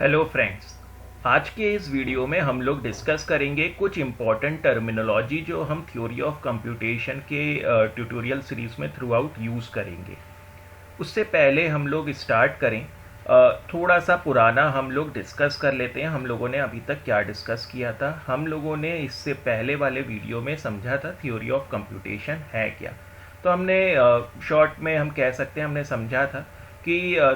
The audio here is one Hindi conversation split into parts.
Hello friends. आज के इस वीडियो में हम लोग डिस्कस करेंगे कुछ इम्पॉर्टेंट टर्मिनोलॉजी जो हम थ्योरी ऑफ कंप्यूटेशन के ट्यूटोरियल सीरीज में थ्रू आउट यूज़ करेंगे। उससे पहले हम लोग स्टार्ट करें, थोड़ा सा पुराना हम लोग डिस्कस कर लेते हैं। हम लोगों ने अभी तक क्या डिस्कस किया था। हम लोगों ने इससे पहले वाले वीडियो में समझा था थ्योरी ऑफ कंप्यूटेशन है क्या। तो हमने शॉर्ट में हम कह सकते हैं हमने समझा था कि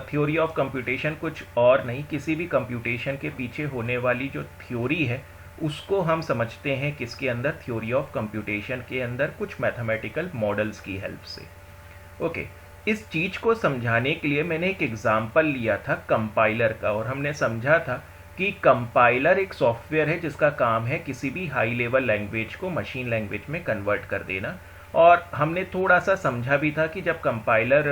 थ्योरी ऑफ कंप्यूटेशन कुछ और नहीं, किसी भी कंप्यूटेशन के पीछे होने वाली जो थ्योरी है उसको हम समझते हैं किसके अंदर, थ्योरी ऑफ कंप्यूटेशन के अंदर कुछ मैथमेटिकल मॉडल्स की हेल्प से। ओके, इस चीज़ को समझाने के लिए मैंने एक एग्जाम्पल लिया था कंपाइलर का, और हमने समझा था कि कंपाइलर एक सॉफ्टवेयर है जिसका काम है किसी भी हाई लेवल लैंग्वेज को मशीन लैंग्वेज में कन्वर्ट कर देना। और हमने थोड़ा सा समझा भी था कि जब कंपाइलर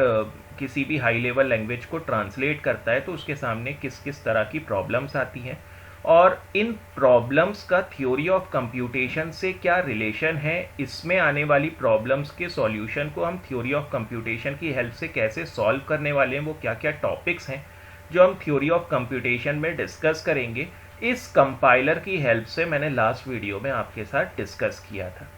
किसी भी हाई लेवल लैंग्वेज को ट्रांसलेट करता है तो उसके सामने किस किस तरह की प्रॉब्लम्स आती हैं, और इन प्रॉब्लम्स का थ्योरी ऑफ कंप्यूटेशन से क्या रिलेशन है, इसमें आने वाली प्रॉब्लम्स के सॉल्यूशन को हम थ्योरी ऑफ कंप्यूटेशन की हेल्प से कैसे सॉल्व करने वाले हैं, वो क्या क्या टॉपिक्स हैं जो हम थ्योरी ऑफ कंप्यूटेशन में डिस्कस करेंगे, इस कंपाइलर की हेल्प से मैंने लास्ट वीडियो में आपके साथ डिस्कस किया था।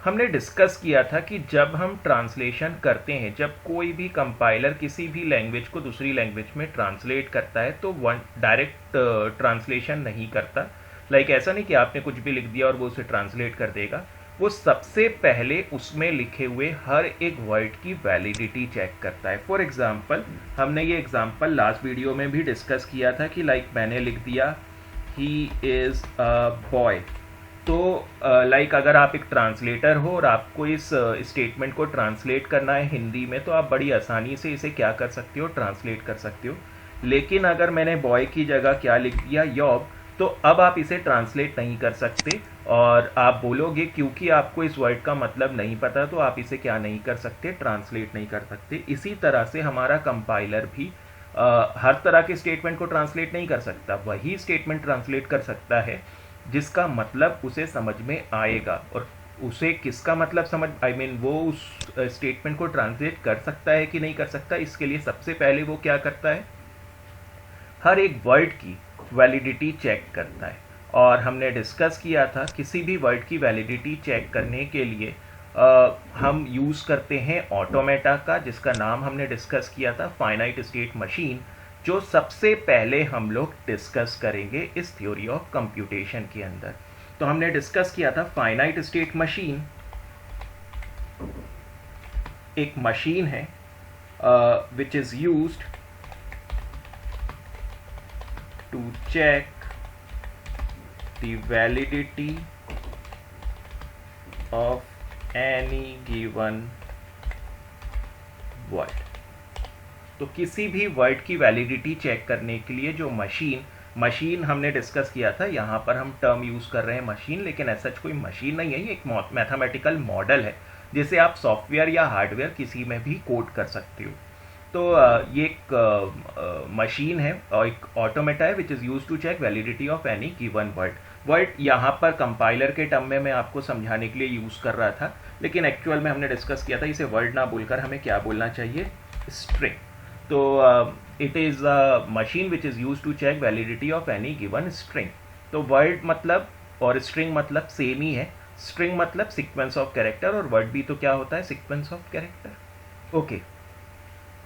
हमने डिस्कस किया था कि जब हम ट्रांसलेशन करते हैं, जब कोई भी कंपाइलर किसी भी लैंग्वेज को दूसरी लैंग्वेज में ट्रांसलेट करता है तो वन डायरेक्ट ट्रांसलेशन नहीं करता। लाइक ऐसा नहीं कि आपने कुछ भी लिख दिया और वो उसे ट्रांसलेट कर देगा। वो सबसे पहले उसमें लिखे हुए हर एक वर्ड की वैलिडिटी चेक करता है। फॉर एग्जाम्पल, हमने ये एग्जाम्पल लास्ट वीडियो में भी डिस्कस किया था कि लाइक मैंने लिख दिया ही इज़ अ बॉय। तो लाइक अगर आप एक ट्रांसलेटर हो और आपको इस स्टेटमेंट को ट्रांसलेट करना है हिंदी में, तो आप बड़ी आसानी से इसे क्या कर सकते हो, ट्रांसलेट कर सकते हो। लेकिन अगर मैंने बॉय की जगह क्या लिख दिया, यॉब, तो अब आप इसे ट्रांसलेट नहीं कर सकते और आप बोलोगे क्योंकि आपको इस वर्ड का मतलब नहीं पता तो आप इसे क्या नहीं कर सकते, ट्रांसलेट नहीं कर सकते। इसी तरह से हमारा कंपाइलर भी हर तरह के स्टेटमेंट को ट्रांसलेट नहीं कर सकता। वही स्टेटमेंट ट्रांसलेट कर सकता है जिसका मतलब उसे समझ में आएगा, और उसे किसका मतलब समझ वो उस स्टेटमेंट को ट्रांसलेट कर सकता है कि नहीं कर सकता, इसके लिए सबसे पहले वो क्या करता है, हर एक वर्ड की वैलिडिटी चेक करता है। और हमने डिस्कस किया था किसी भी वर्ड की वैलिडिटी चेक करने के लिए हम यूज़ करते हैं ऑटोमेटा का, जिसका नाम हमने डिस्कस किया था फाइनाइट स्टेट मशीन, जो सबसे पहले हम लोग डिस्कस करेंगे इस थ्योरी ऑफ कंप्यूटेशन के अंदर। तो हमने डिस्कस किया था फाइनाइट स्टेट मशीन एक मशीन है which is used to check the validity of any given word। तो किसी भी वर्ड की वैलिडिटी चेक करने के लिए जो मशीन हमने डिस्कस किया था, यहाँ पर हम टर्म यूज़ कर रहे हैं मशीन, लेकिन ऐसा कोई मशीन नहीं है, ये एक मैथमेटिकल मॉडल है जिसे आप सॉफ्टवेयर या हार्डवेयर किसी में भी कोड कर सकते हो। तो ये एक मशीन है और एक ऑटोमेटा है which is use to check validity of any given word यहाँ पर कंपाइलर के टर्म में मैं आपको समझाने के लिए यूज़ कर रहा था, लेकिन एक्चुअल में हमने डिस्कस किया था इसे वर्ड ना बोलकर हमें क्या बोलना चाहिए, स्ट्रिंग। तो it is a machine which is use to check validity of any given string. तो वर्ड मतलब और स्ट्रिंग मतलब सेम ही है। स्ट्रिंग मतलब सीक्वेंस ऑफ कैरेक्टर, और वर्ड भी तो क्या होता है, सीक्वेंस ऑफ कैरेक्टर। ओके,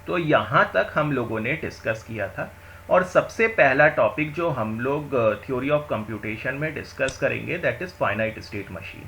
तो यहाँ तक हम लोगों ने डिस्कस किया था। और सबसे पहला टॉपिक जो हम लोग थ्योरी ऑफ कंप्यूटेशन में डिस्कस करेंगे that is finite state machine.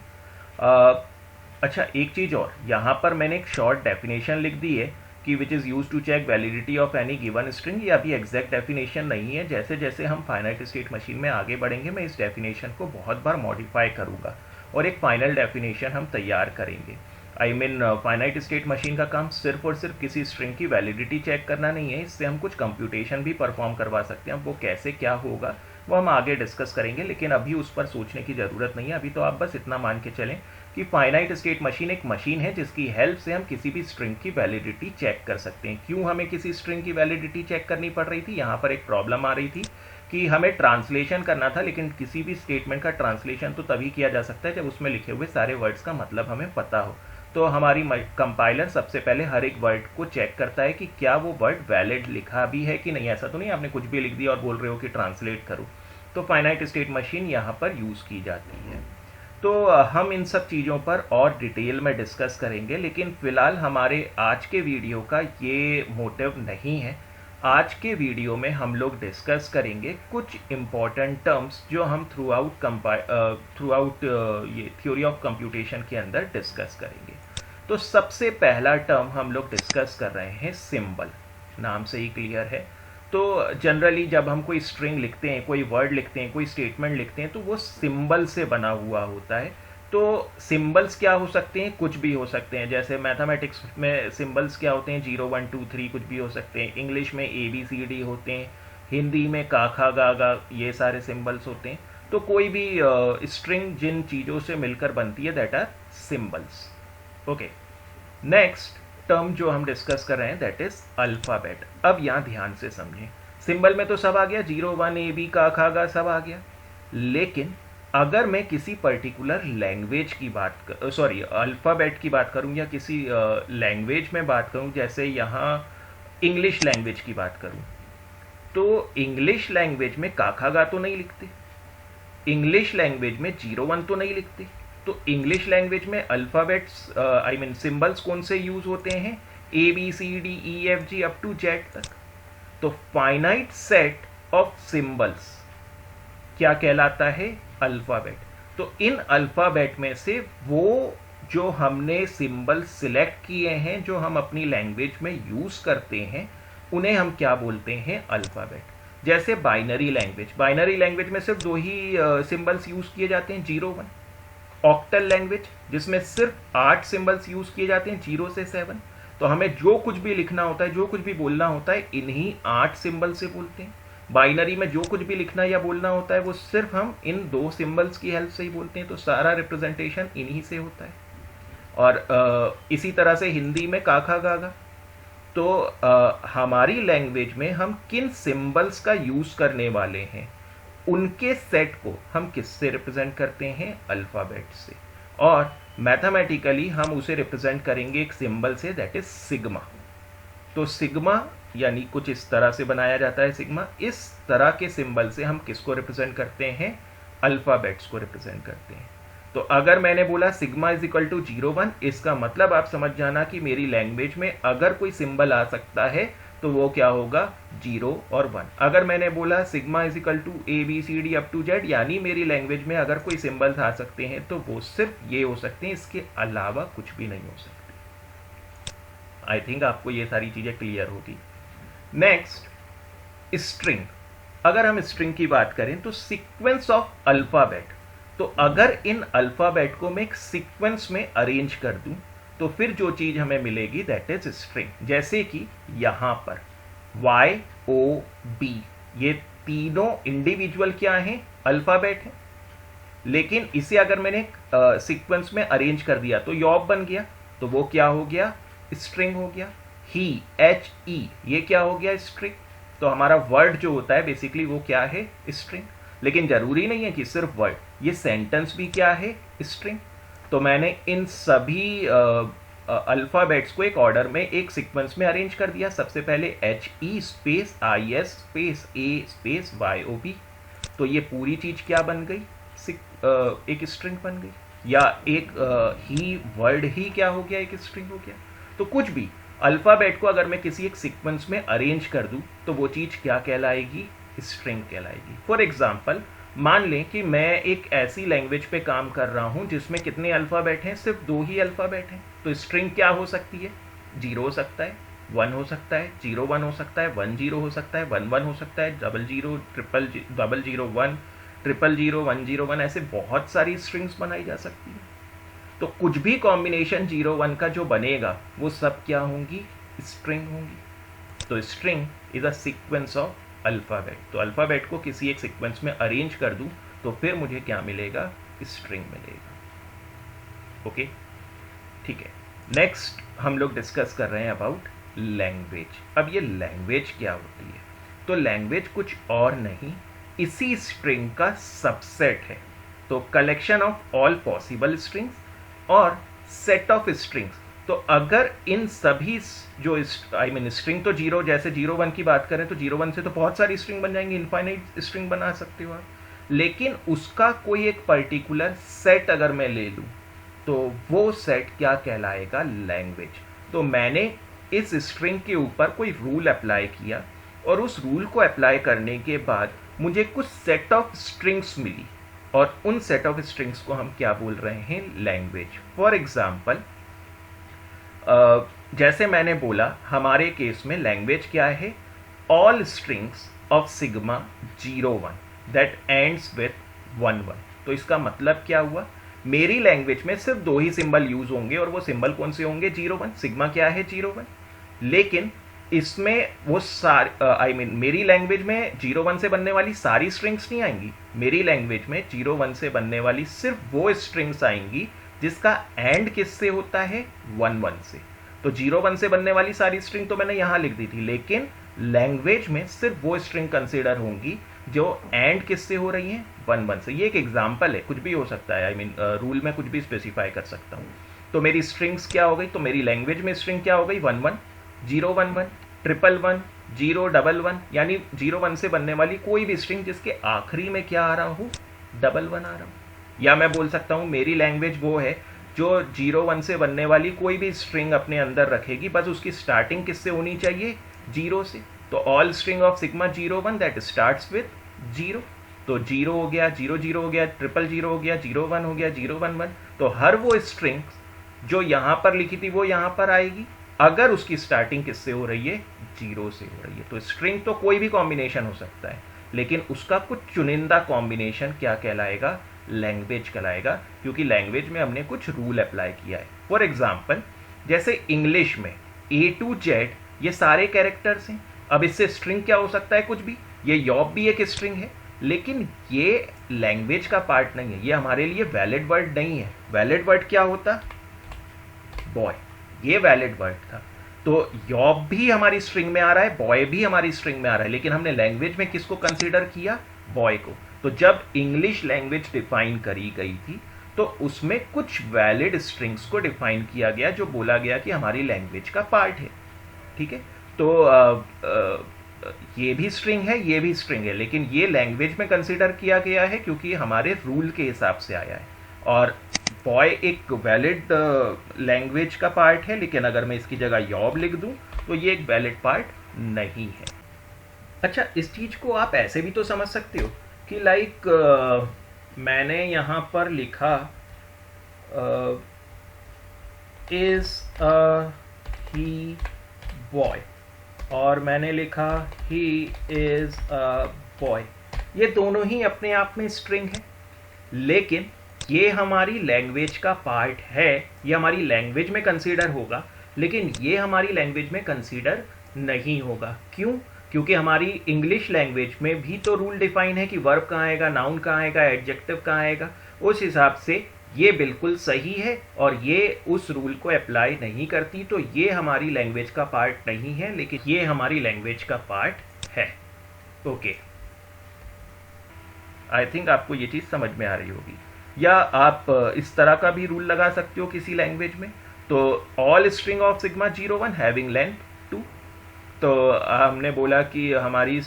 अच्छा, एक चीज़ और, यहाँ पर मैंने एक शॉर्ट डेफिनेशन लिख दी है कि which is use to check validity of any given string. ये अभी एग्जैक्ट डेफिनेशन नहीं है, जैसे जैसे हम फाइनाइट स्टेट मशीन में आगे बढ़ेंगे मैं इस डेफिनेशन को बहुत बार मॉडिफाई करूँगा और एक फाइनल डेफिनेशन हम तैयार करेंगे। फाइनाइट स्टेट मशीन का काम सिर्फ और सिर्फ किसी स्ट्रिंग की वैलिडिटी चेक करना नहीं है, इससे हम कुछ कंप्यूटेशन भी परफॉर्म करवा सकते हैं। अब वो कैसे क्या होगा वो हम आगे डिस्कस करेंगे, लेकिन अभी उस पर सोचने की ज़रूरत नहीं है। अभी तो आप बस इतना मान के चलें कि फाइनाइट स्टेट मशीन एक मशीन है जिसकी हेल्प से हम किसी भी स्ट्रिंग की वैलिडिटी चेक कर सकते हैं। क्यों हमें किसी स्ट्रिंग की वैलिडिटी चेक करनी पड़ रही थी, यहाँ पर एक प्रॉब्लम आ रही थी कि हमें ट्रांसलेशन करना था, लेकिन किसी भी स्टेटमेंट का ट्रांसलेशन तो तभी किया जा सकता है जब उसमें लिखे हुए सारे वर्ड्स का मतलब हमें पता हो। तो हमारी कंपाइलर सबसे पहले हर एक वर्ड को चेक करता है कि क्या वो वर्ड वैलिड लिखा भी है कि नहीं। ऐसा तो नहीं आपने कुछ भी लिख दिया और बोल रहे हो कि ट्रांसलेट करो। तो फाइनाइट स्टेट मशीन यहाँ पर यूज़ की जाती है। तो हम इन सब चीज़ों पर और डिटेल में डिस्कस करेंगे, लेकिन फ़िलहाल हमारे आज के वीडियो का ये मोटिव नहीं है। आज के वीडियो में हम लोग डिस्कस करेंगे कुछ इम्पॉर्टेंट टर्म्स जो हम थ्रू आउट ये थ्योरी ऑफ कंप्यूटेशन के अंदर डिस्कस करेंगे। तो सबसे पहला टर्म हम लोग डिस्कस कर रहे हैं सिंबल। नाम से ही क्लियर है। तो जनरली जब हम कोई स्ट्रिंग लिखते हैं, कोई वर्ड लिखते हैं, कोई स्टेटमेंट लिखते हैं, तो वो सिंबल से बना हुआ होता है। तो सिंबल्स क्या हो सकते हैं? कुछ भी हो सकते हैं। जैसे मैथमेटिक्स में सिंबल्स क्या होते हैं? 0 1 2 3 कुछ भी हो सकते हैं। इंग्लिश में ABCD होते हैं। हिंदी में का खा गा गा, ये सारे सिंबल्स होते हैं। तो कोई भी स्ट्रिंग जिन चीज़ों से मिलकर बनती है, that are symbols. Okay, next term जो हम डिस्कस कर रहे हैं दैट इज अल्फ़ाबेट। अब यहाँ ध्यान से समझें, सिंबल में तो सब आ गया, 0 1 AB का खा गा सब आ गया। लेकिन अगर मैं किसी पर्टिकुलर लैंग्वेज की बात अल्फ़ाबेट की बात करूँ या किसी लैंग्वेज में बात करूँ, जैसे यहाँ इंग्लिश लैंग्वेज की बात करूँ, तो इंग्लिश लैंग्वेज में का खा गा तो नहीं लिखते, इंग्लिश लैंग्वेज में 0 1 तो नहीं लिखते। तो इंग्लिश लैंग्वेज में अल्फ़ाबेट्स सिंबल्स कौन से यूज होते हैं? ABCDEFG अप टू Z तक। तो फाइनाइट सेट ऑफ सिंबल्स क्या कहलाता है? अल्फ़ाबेट। तो इन अल्फ़ाबेट में से वो जो हमने सिंबल सिलेक्ट किए हैं, जो हम अपनी लैंग्वेज में यूज करते हैं, उन्हें हम क्या बोलते हैं? अल्फ़ाबेट। जैसे बाइनरी लैंग्वेज में सिर्फ 2 ही सिंबल्स यूज किए जाते हैं, 0 1। ऑक्टल लैंग्वेज जिसमें सिर्फ 8 सिंबल्स यूज किए जाते हैं, 0 से 7। तो हमें जो कुछ भी लिखना होता है, जो कुछ भी बोलना होता है, इन्हीं 8 सिंबल से बोलते हैं। बाइनरी में जो कुछ भी लिखना या बोलना होता है, वो सिर्फ हम इन 2 सिंबल्स की हेल्प से ही बोलते हैं। तो सारा रिप्रेजेंटेशन इन्हीं से होता है। और इसी तरह से हिंदी में का खा गा गा। तो हमारी लैंग्वेज में हम किन सिंबल्स का यूज करने वाले हैं, उनके सेट को हम किससे रिप्रेजेंट करते हैं? अल्फ़ाबेट से। और मैथमेटिकली हम उसे रिप्रेजेंट करेंगे एक सिंबल से, दैट इज सिग्मा। तो सिग्मा यानी कुछ इस तरह से बनाया जाता है सिग्मा। इस तरह के सिंबल से हम किसको रिप्रेजेंट करते हैं? अल्फ़ाबेट्स को रिप्रेजेंट करते हैं। तो अगर मैंने बोला सिग्मा इज इक्वल टू 0 1, इसका मतलब आप समझ जाना कि मेरी लैंग्वेज में अगर कोई सिंबल आ सकता है तो वो क्या होगा? 0 और 1। अगर मैंने बोला sigma is equal to ABCD up to Z, यानी मेरी लैंग्वेज में अगर कोई सिंबल्स आ सकते हैं तो वो सिर्फ ये हो सकते हैं, इसके अलावा कुछ भी नहीं हो सकते। आई थिंक आपको ये सारी चीज़ें क्लियर होगी। Next, string. अगर हम स्ट्रिंग की बात करें तो सीक्वेंस ऑफ अल्फ़ाबेट। तो अगर इन अल्फ़ाबेट को मैं एक सीक्वेंस में अरेंज कर दूं, तो फिर जो चीज हमें मिलेगी दैट इज स्ट्रिंग। जैसे कि यहां पर YOB, ये तीनों इंडिविजुअल क्या हैं? अल्फ़ाबेट हैं। लेकिन इसे अगर मैंने सीक्वेंस में अरेंज कर दिया तो यॉब बन गया, तो वो क्या हो गया? स्ट्रिंग हो गया। ही HE, ये क्या हो गया? स्ट्रिंग। तो हमारा वर्ड जो होता है बेसिकली वो क्या है? स्ट्रिंग। लेकिन जरूरी नहीं है कि सिर्फ वर्ड, ये सेंटेंस भी क्या है? स्ट्रिंग। तो मैंने इन सभी अल्फ़ाबेट्स को एक ऑर्डर में एक सीक्वेंस में अरेंज कर दिया। सबसे पहले HE space IS space A space YOB। तो ये पूरी चीज क्या बन गई? एक स्ट्रिंग बन गई। या एक ही वर्ड ही क्या हो गया? एक स्ट्रिंग हो गया। तो कुछ भी अल्फ़ाबेट को अगर मैं किसी एक सीक्वेंस में अरेंज कर दूं तो वो चीज क्या कहलाएगी? स्ट्रिंग कहलाएगी। फॉर एग्जाम्पल, मान लें कि मैं एक ऐसी लैंग्वेज पे काम कर रहा हूं जिसमें कितने अल्फ़ाबेट हैं? सिर्फ 2 ही अल्फ़ाबेट हैं। तो स्ट्रिंग क्या हो सकती है? 0 हो सकता है, 1 हो सकता है, 0 1 हो सकता है, 1 0 हो सकता है, 1 1 हो सकता है, 0 0 0 0 1 0 0 1 0 1, ऐसे बहुत सारी स्ट्रिंग्स बनाई जा सकती है। तो कुछ भी कॉम्बिनेशन 0 1 का जो बनेगा वो सब क्या होंगी? स्ट्रिंग होंगी। तो string is a sequence of alphabet. तो अल्फ़ाबेट को किसी एक सीक्वेंस में अरेंज कर दूं तो फिर मुझे क्या मिलेगा? स्ट्रिंग मिलेगा। ओके, ठीक है। नेक्स्ट हम लोग डिस्कस कर रहे हैं अबाउट लैंग्वेज। अब ये लैंग्वेज क्या होती है? तो लैंग्वेज कुछ और नहीं, इसी स्ट्रिंग का सबसेट है। तो collection of all possible strings, और सेट ऑफ स्ट्रिंग्स। तो अगर इन सभी जो स्ट्रिंग तो जीरो, जैसे 0 1 की बात करें तो 0 1 से तो बहुत सारी स्ट्रिंग बन जाएंगी, इनफाइनाइट स्ट्रिंग बना सकते हो आप, लेकिन उसका कोई एक पर्टिकुलर सेट अगर मैं ले लूँ तो वो सेट क्या कहलाएगा? लैंग्वेज। तो मैंने इस स्ट्रिंग के ऊपर कोई रूल अप्लाई किया और उस रूल को अप्लाई करने के बाद मुझे कुछ सेट ऑफ स्ट्रिंग्स मिली और उन सेट ऑफ स्ट्रिंग्स को हम क्या बोल रहे हैं? लैंग्वेज। फॉर एग्जाम्पल, जैसे मैंने बोला हमारे केस में लैंग्वेज क्या है? All strings of sigma 0 1 that ends with 1 1। तो इसका मतलब क्या हुआ? मेरी लैंग्वेज में सिर्फ दो ही सिंबल यूज होंगे और वो सिंबल कौन से होंगे? 0 1। सिग्मा क्या है? 0 1। लेकिन इसमें वो सारी मेरी लैंग्वेज में 0 1 से बनने वाली सारी स्ट्रिंग्स नहीं आएंगी। मेरी लैंग्वेज में 0 1 से बनने वाली सिर्फ वो स्ट्रिंग्स आएंगी जिसका एंड किससे होता है? 1 1 से। तो 0 1 से बनने वाली सारी स्ट्रिंग तो मैंने यहां लिख दी थी, लेकिन लैंग्वेज में सिर्फ वो स्ट्रिंग कंसीडर होंगी जो एंड किससे हो रही है? 1 1 से। ये एक एग्जाम्पल है, कुछ भी हो सकता है, रूल में कुछ भी स्पेसिफाई कर सकता हूँ। तो मेरी स्ट्रिंग्स क्या हो गई? तो मेरी लैंग्वेज में स्ट्रिंग क्या हो गई? 1 1 0 1 1 1 1 0 1 1, यानी 0 1 से बनने वाली कोई भी स्ट्रिंग जिसके आखिरी में क्या आ रहा हो? 1 1 आ रहा हूँ। या मैं बोल सकता हूँ मेरी लैंग्वेज वो है जो 0 1 से बनने वाली कोई भी स्ट्रिंग अपने अंदर रखेगी, बस उसकी स्टार्टिंग किससे होनी चाहिए? 0 से। तो all string of sigma 0 1 that starts with 0। तो 0 हो गया, 0 0 हो गया, 0 0 हो गया, 0 1 हो गया, 0 1 1। तो हर वो स्ट्रिंग जो यहां पर लिखी थी वो यहां पर आएगी अगर उसकी स्टार्टिंग किससे हो रही है? 0 से हो रही है। तो स्ट्रिंग तो कोई भी कॉम्बिनेशन हो सकता है, लेकिन उसका कुछ चुनिंदा कॉम्बिनेशन क्या कहलाएगा? लैंग्वेज कहलाएगा, क्योंकि लैंग्वेज में हमने कुछ रूल अप्लाई किया है। फॉर एग्जाम्पल, जैसे इंग्लिश में A to Z ये सारे कैरेक्टर्स हैं। अब इससे स्ट्रिंग क्या हो सकता है? कुछ भी। ये यॉब भी एक स्ट्रिंग है, लेकिन ये लैंग्वेज का पार्ट नहीं है, ये हमारे लिए वैलिड वर्ड नहीं है। वैलिड वर्ड क्या होता? बॉय। ये वैलिड वर्ड था। तो यॉब भी हमारी स्ट्रिंग में आ रहा है, बॉय भी हमारी स्ट्रिंग में आ रहा है, लेकिन हमने लैंग्वेज में किसको कंसीडर किया? बॉय को। तो जब इंग्लिश लैंग्वेज डिफाइन करी गई थी तो उसमें कुछ वैलिड स्ट्रिंग्स को डिफाइन किया गया जो बोला गया कि हमारी लैंग्वेज का पार्ट है। ठीक है, तो ये भी स्ट्रिंग है, ये भी स्ट्रिंग है, लेकिन ये लैंग्वेज में कंसीडर किया गया है क्योंकि हमारे रूल के हिसाब से आया है। और बॉय एक वैलिड लैंग्वेज का पार्ट है, लेकिन अगर मैं इसकी जगह यॉब लिख दूं तो ये एक वैलिड पार्ट नहीं है। अच्छा, इस चीज को आप ऐसे भी तो समझ सकते हो कि लाइक मैंने यहां पर लिखा इज ही बॉय और मैंने लिखा ही इज अ बॉय। ये दोनों ही अपने आप में स्ट्रिंग है, लेकिन ये हमारी लैंग्वेज का पार्ट है, ये हमारी लैंग्वेज में कंसीडर होगा, लेकिन ये हमारी लैंग्वेज में कंसीडर नहीं होगा। क्यों? क्योंकि हमारी इंग्लिश लैंग्वेज में भी तो रूल डिफाइन है कि वर्ब कहाँ आएगा, नाउन कहाँ आएगा, एडजेक्टिव कहाँ आएगा। उस हिसाब से ये बिल्कुल सही है और ये उस रूल को अप्लाई नहीं करती, तो ये हमारी लैंग्वेज का पार्ट नहीं है, लेकिन ये हमारी लैंग्वेज का पार्ट है। ओके, आई थिंक आपको ये चीज़ समझ में आ रही होगी। या आप इस तरह का भी रूल लगा सकते हो किसी लैंग्वेज में। तो all string of sigma 0 1 having length 2। तो हमने बोला कि हमारी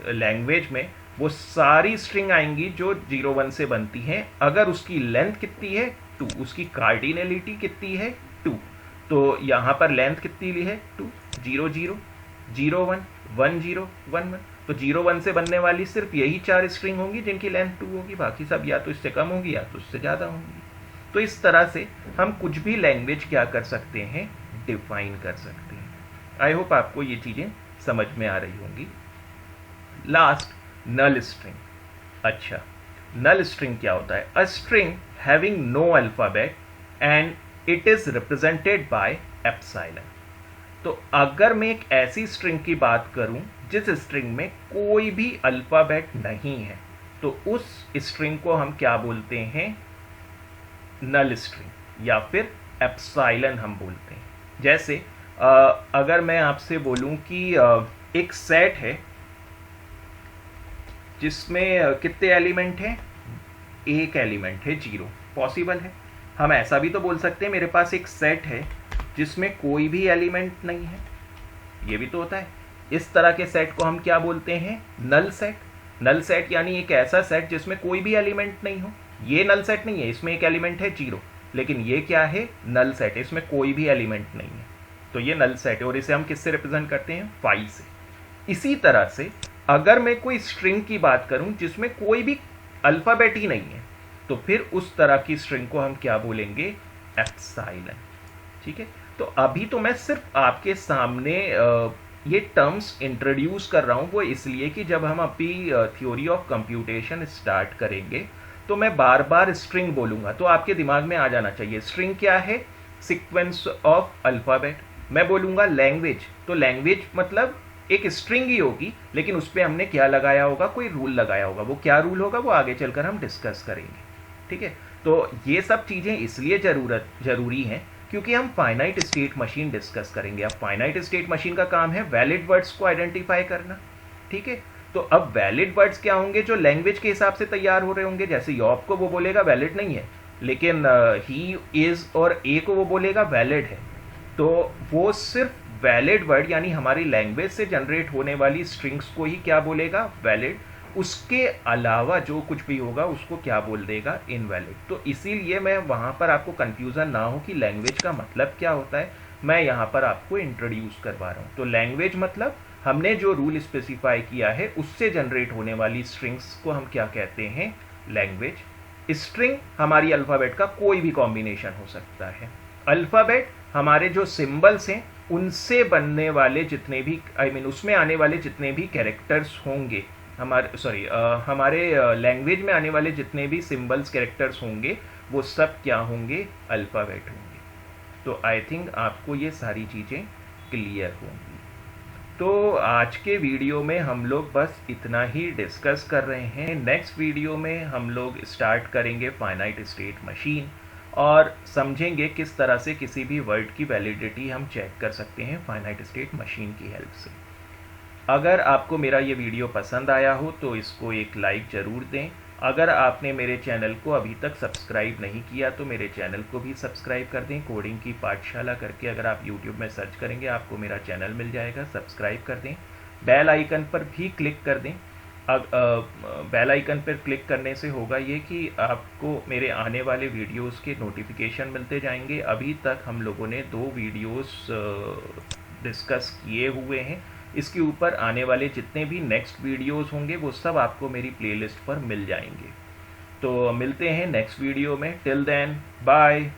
लैंग्वेज में वो सारी स्ट्रिंग आएंगी जो 0 1 से बनती हैं अगर उसकी लेंथ कितनी है? 2। उसकी कार्डिनलिटी कितनी है? 2। तो यहाँ पर लेंथ कितनी ली है? 2। 0 0 0 1 1 0 1 1। तो 0 1 से बनने वाली सिर्फ यही 4 स्ट्रिंग होंगी जिनकी लेंथ 2 होगी, बाकी सब या तो इससे कम होगी या तो इससे ज़्यादा होंगी। तो इस तरह से हम कुछ भी लैंग्वेज क्या कर सकते हैं? डिफाइन कर सकते हैं। आई होप आपको ये चीज़ें समझ में आ रही होंगी। Last, null string. अच्छा, नल स्ट्रिंग क्या होता है? A string having no alphabet and it is represented by epsilon. तो अगर मैं एक ऐसी स्ट्रिंग की बात करूं जिस स्ट्रिंग में कोई भी अल्फाबेट नहीं है, तो उस स्ट्रिंग को हम क्या बोलते हैं? नल स्ट्रिंग या फिर एप्सिलॉन हम बोलते हैं। जैसे अगर मैं आपसे बोलूं कि एक सेट है जिसमें कितने एलिमेंट हैं? एक एलिमेंट है, 0। पॉसिबल है। हम ऐसा भी तो बोल सकते हैं मेरे पास एक सेट है जिसमें कोई भी एलिमेंट नहीं है, ये भी तो होता है। इस तरह के सेट को हम क्या बोलते हैं? Null set. नल सेट यानी एक ऐसा सेट जिसमें कोई भी एलिमेंट नहीं हो। ये नल सेट नहीं है, इसमें एक एलिमेंट है 0, लेकिन ये क्या है? नल सेट, इसमें कोई भी एलिमेंट नहीं है, तो ये नल सेट है। और इसे हम किससे रिप्रेजेंट करते हैं? फाई से। इसी तरह से अगर मैं कोई स्ट्रिंग की बात करूं जिसमें कोई भी अल्फाबेट ही नहीं है, तो फिर उस तरह की स्ट्रिंग को हम क्या बोलेंगे? एप्सिलॉन। ठीक है, तो अभी तो मैं सिर्फ आपके सामने ये टर्म्स इंट्रोड्यूस कर रहा हूं, वो इसलिए कि जब हम अभी थ्योरी ऑफ कंप्यूटेशन स्टार्ट करेंगे तो मैं बार बार स्ट्रिंग बोलूंगा, तो आपके दिमाग में आ जाना चाहिए स्ट्रिंग क्या है? Sequence of alphabet. मैं बोलूंगा लैंग्वेज, तो लैंग्वेज मतलब एक स्ट्रिंग ही होगी, लेकिन उस पर हमने क्या लगाया होगा? कोई रूल लगाया होगा। वो क्या रूल होगा वो आगे चलकर हम डिस्कस करेंगे। ठीक है, तो ये सब चीज़ें इसलिए जरूरी हैं क्योंकि हम फाइनाइट स्टेट मशीन डिस्कस करेंगे। अब फाइनाइट स्टेट मशीन का काम है वैलिड वर्ड्स को आइडेंटिफाई करना। ठीक है, तो अब वैलिड वर्ड्स क्या होंगे? जो लैंग्वेज के हिसाब से तैयार हो रहे होंगे। जैसे यॉब को वो बोलेगा वैलिड नहीं है, लेकिन ही इज और ए को वो बोलेगा वैलिड है। तो वो सिर्फ वैलिड वर्ड यानी हमारी लैंग्वेज से जनरेट होने वाली स्ट्रिंग्स को ही क्या बोलेगा? वैलिड। उसके अलावा जो कुछ भी होगा उसको क्या बोल देगा? इनवैलिड। तो इसीलिए मैं वहाँ पर आपको कंफ्यूजन ना हो कि लैंग्वेज का मतलब क्या होता है, मैं यहाँ पर आपको इंट्रोड्यूस करवा रहा हूँ। तो लैंग्वेज मतलब हमने जो रूल स्पेसिफाई किया है उससे जनरेट होने वाली स्ट्रिंग्स को हम क्या कहते हैं? लैंग्वेज। स्ट्रिंग हमारी अल्फ़ाबेट का कोई भी कॉम्बिनेशन हो सकता है। अल्फ़ाबेट हमारे जो सिंबल्स हैं उनसे बनने वाले जितने भी उसमें आने वाले जितने भी कैरेक्टर्स होंगे, हमारे लैंग्वेज में आने वाले जितने भी सिंबल्स कैरेक्टर्स होंगे वो सब क्या होंगे? अल्फ़ाबेट होंगे। तो आई थिंक आपको ये सारी चीज़ें क्लियर होंगी। तो आज के वीडियो में हम लोग बस इतना ही डिस्कस कर रहे हैं। नेक्स्ट वीडियो में हम लोग स्टार्ट करेंगे फाइनाइट स्टेट मशीन और समझेंगे किस तरह से किसी भी वर्ड की वैलिडिटी हम चेक कर सकते हैं फाइनाइट स्टेट मशीन की हेल्प से। अगर आपको मेरा ये वीडियो पसंद आया हो तो इसको एक लाइक ज़रूर दें। अगर आपने मेरे चैनल को अभी तक सब्सक्राइब नहीं किया तो मेरे चैनल को भी सब्सक्राइब कर दें। कोडिंग की पाठशाला करके अगर आप यूट्यूब में सर्च करेंगे आपको मेरा चैनल मिल जाएगा, सब्सक्राइब कर दें। बेल आइकन पर भी क्लिक कर दें। बेल आइकन पर क्लिक करने से होगा ये कि आपको मेरे आने वाले वीडियोस के नोटिफिकेशन मिलते जाएंगे। अभी तक हम लोगों ने 2 वीडियोस डिस्कस किए हुए हैं। इसके ऊपर आने वाले जितने भी नेक्स्ट वीडियोस होंगे वो सब आपको मेरी प्लेलिस्ट पर मिल जाएंगे। तो मिलते हैं नेक्स्ट वीडियो में। Till then bye.